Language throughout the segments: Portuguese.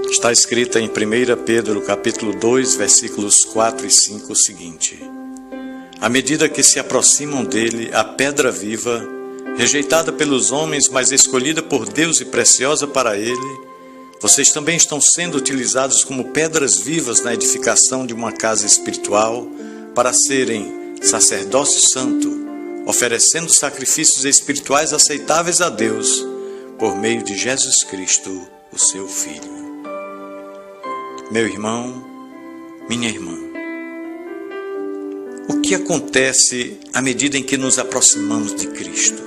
Está escrita em 1 Pedro, capítulo 2, versículos 4 e 5, o seguinte: à medida que se aproximam dele, a pedra viva, rejeitada pelos homens, mas escolhida por Deus e preciosa para ele, vocês também estão sendo utilizados como pedras vivas na edificação de uma casa espiritual, para serem sacerdócio santo, oferecendo sacrifícios espirituais aceitáveis a Deus, por meio de Jesus Cristo, o seu Filho. Meu irmão, minha irmã, o que acontece à medida em que nos aproximamos de Cristo?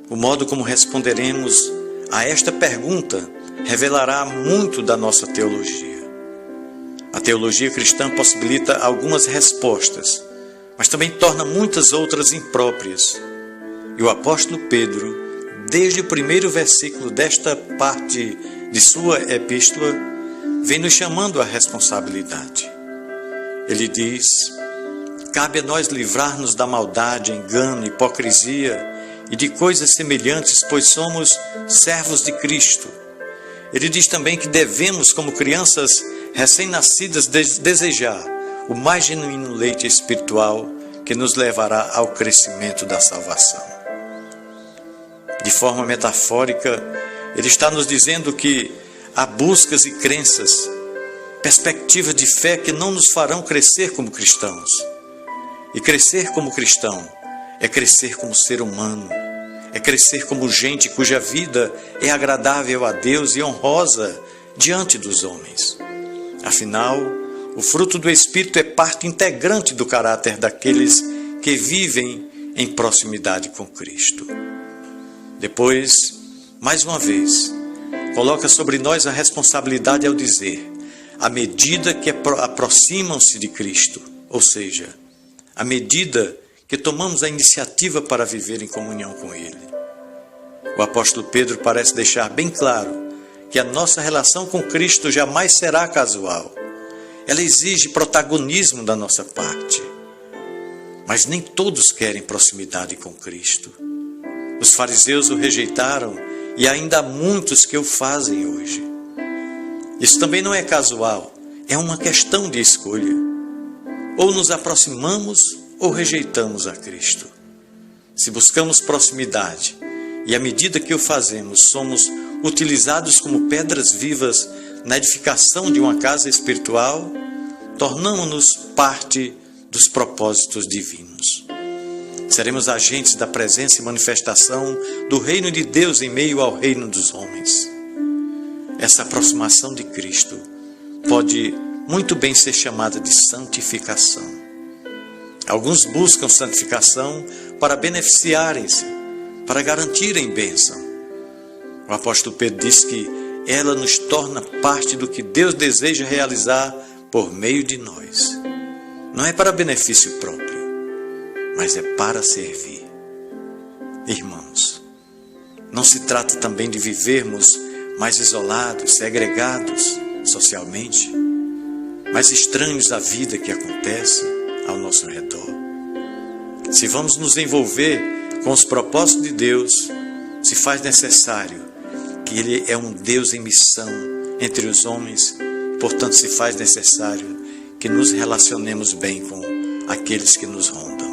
O modo como responderemos a esta pergunta revelará muito da nossa teologia. A teologia cristã possibilita algumas respostas, mas também torna muitas outras impróprias. E o apóstolo Pedro, desde o primeiro versículo desta parte de sua epístola, vem nos chamando à responsabilidade. Ele diz: cabe a nós livrar-nos da maldade, engano, hipocrisia e de coisas semelhantes, pois somos servos de Cristo. Ele diz também que devemos, como crianças recém-nascidas, desejar o mais genuíno leite espiritual que nos levará ao crescimento da salvação. De forma metafórica, ele está nos dizendo que há buscas e crenças, perspectivas de fé que não nos farão crescer como cristãos. E crescer como cristão é crescer como ser humano, é crescer como gente cuja vida é agradável a Deus e honrosa diante dos homens. Afinal, o fruto do Espírito é parte integrante do caráter daqueles que vivem em proximidade com Cristo. Depois, mais uma vez, coloca sobre nós a responsabilidade ao dizer: à medida que aproximam-se de Cristo, ou seja, à medida que tomamos a iniciativa para viver em comunhão com Ele. O apóstolo Pedro parece deixar bem claro que a nossa relação com Cristo jamais será casual. Ela exige protagonismo da nossa parte. Mas nem todos querem proximidade com Cristo. Os fariseus o rejeitaram e ainda há muitos que o fazem hoje. Isso também não é casual, é uma questão de escolha. Ou nos aproximamos ou rejeitamos a Cristo. Se buscamos proximidade e à medida que o fazemos somos utilizados como pedras vivas na edificação de uma casa espiritual, tornamos-nos parte dos propósitos divinos. Seremos agentes da presença e manifestação do reino de Deus em meio ao reino dos homens. Essa aproximação de Cristo pode muito bem ser chamada de santificação. Alguns buscam santificação para beneficiarem-se, para garantirem bênção. O apóstolo Pedro diz que ela nos torna parte do que Deus deseja realizar por meio de nós. Não é para benefício próprio, mas é para servir. Irmãos, não se trata também de vivermos mais isolados, segregados socialmente, mais estranhos à vida que acontece ao nosso redor. Se vamos nos envolver com os propósitos de Deus, se faz necessário que Ele é um Deus em missão entre os homens, portanto se faz necessário que nos relacionemos bem com aqueles que nos rondam.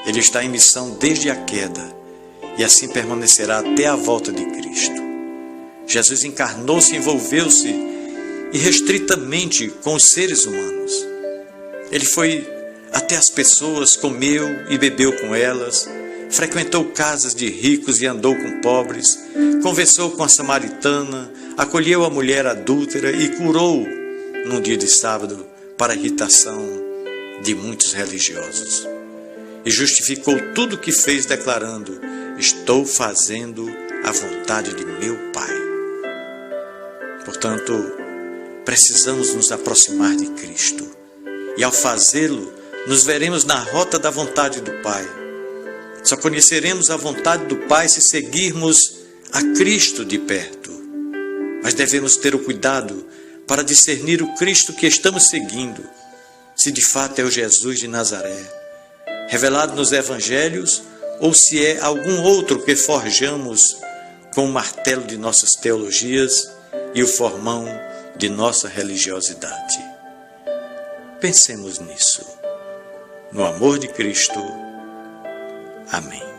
Ele está em missão desde a queda e assim permanecerá até a volta de Cristo. Jesus encarnou-se e envolveu-se irrestritamente com os seres humanos. Ele foi até as pessoas, comeu e bebeu com elas, frequentou casas de ricos e andou com pobres, conversou com a samaritana, acolheu a mulher adúltera e curou num dia de sábado para a irritação de muitos religiosos. E justificou tudo o que fez declarando: estou fazendo a vontade de meu Pai. Portanto, precisamos nos aproximar de Cristo. E ao fazê-lo, nos veremos na rota da vontade do Pai. Só conheceremos a vontade do Pai se seguirmos a Cristo de perto. Mas devemos ter o cuidado para discernir o Cristo que estamos seguindo, se de fato é o Jesus de Nazaré, revelado nos Evangelhos, ou se é algum outro que forjamos com o martelo de nossas teologias e o formão de nossa religiosidade. Pensemos nisso. No amor de Cristo. Amém.